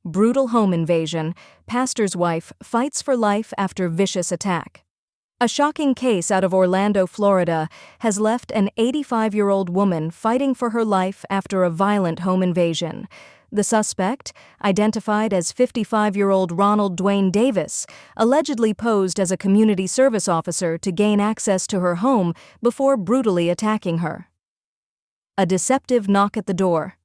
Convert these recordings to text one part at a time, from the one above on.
Brutal home invasion. Pastor's wife fights for life after vicious attack. A shocking case out of Orlando, Florida, has left an 85-year-old woman fighting for her life after a violent home invasion. The suspect, identified as 55-year-old Ronald Dwayne Davis, allegedly posed as a community service officer to gain access to her home before brutally attacking her. A deceptive knock at the door.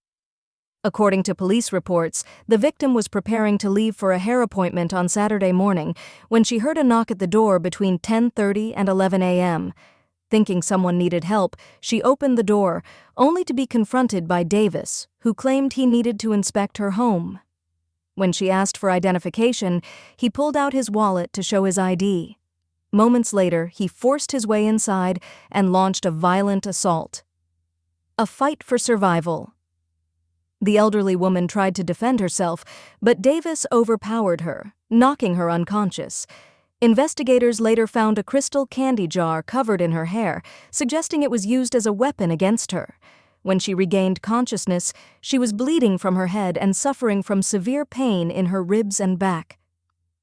According to police reports, the victim was preparing to leave for a hair appointment on Saturday morning when she heard a knock at the door between 10:30 and 11 a.m. Thinking someone needed help, she opened the door, only to be confronted by Davis, who claimed he needed to inspect her home. When she asked for identification, he pulled out his wallet to show his ID. Moments later, he forced his way inside and launched a violent assault. A fight for survival. The elderly woman tried to defend herself, but Davis overpowered her, knocking her unconscious. Investigators later found a crystal candy jar covered in her hair, suggesting it was used as a weapon against her. When she regained consciousness, she was bleeding from her head and suffering from severe pain in her ribs and back.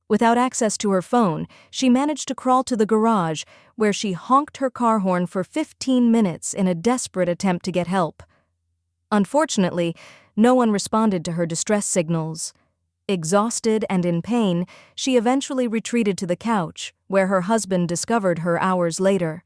Without access to her phone, she managed to crawl to the garage, where she honked her car horn for 15 minutes in a desperate attempt to get help. Unfortunately, no one responded to her distress signals. Exhausted and in pain, she eventually retreated to the couch, where her husband discovered her hours later.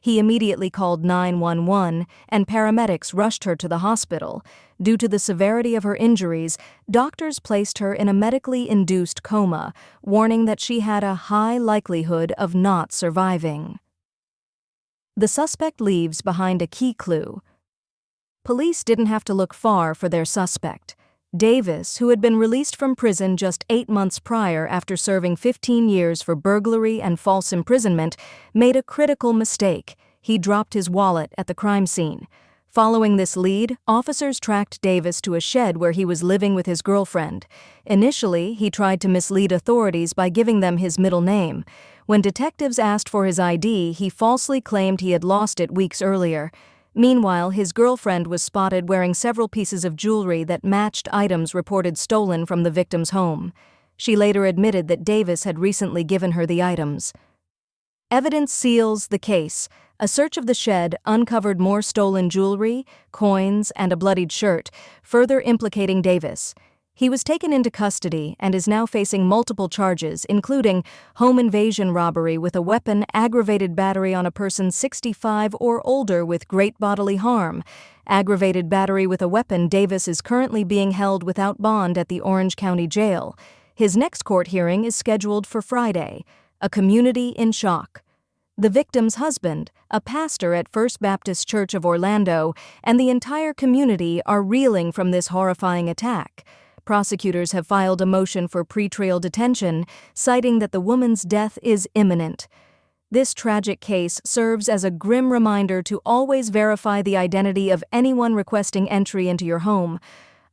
He immediately called 911, and paramedics rushed her to the hospital. Due to the severity of her injuries, doctors placed her in a medically induced coma, warning that she had a high likelihood of not surviving. The suspect leaves behind a key clue. Police didn't have to look far for their suspect. Davis, who had been released from prison just 8 months prior after serving 15 years for burglary and false imprisonment, made a critical mistake. He dropped his wallet at the crime scene. Following this lead, officers tracked Davis to a shed where he was living with his girlfriend. Initially, he tried to mislead authorities by giving them his middle name. When detectives asked for his ID, he falsely claimed he had lost it weeks earlier. Meanwhile, his girlfriend was spotted wearing several pieces of jewelry that matched items reported stolen from the victim's home. She later admitted that Davis had recently given her the items. Evidence seals the case. A search of the shed uncovered more stolen jewelry, coins, and a bloodied shirt, further implicating Davis. He was taken into custody and is now facing multiple charges, including home invasion robbery with a weapon, aggravated battery on a person 65 or older with great bodily harm. Aggravated battery with a weapon. Davis is currently being held without bond at the Orange County Jail. His next court hearing is scheduled for Friday. A community in shock. The victim's husband, a pastor at First Baptist Church of Orlando, and the entire community are reeling from this horrifying attack. Prosecutors have filed a motion for pretrial detention, citing that the woman's death is imminent. This tragic case serves as a grim reminder to always verify the identity of anyone requesting entry into your home.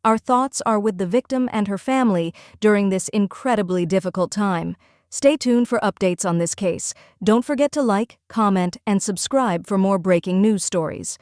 Our thoughts are with the victim and her family during this incredibly difficult time. Stay tuned for updates on this case. Don't forget to like, comment, and subscribe for more breaking news stories.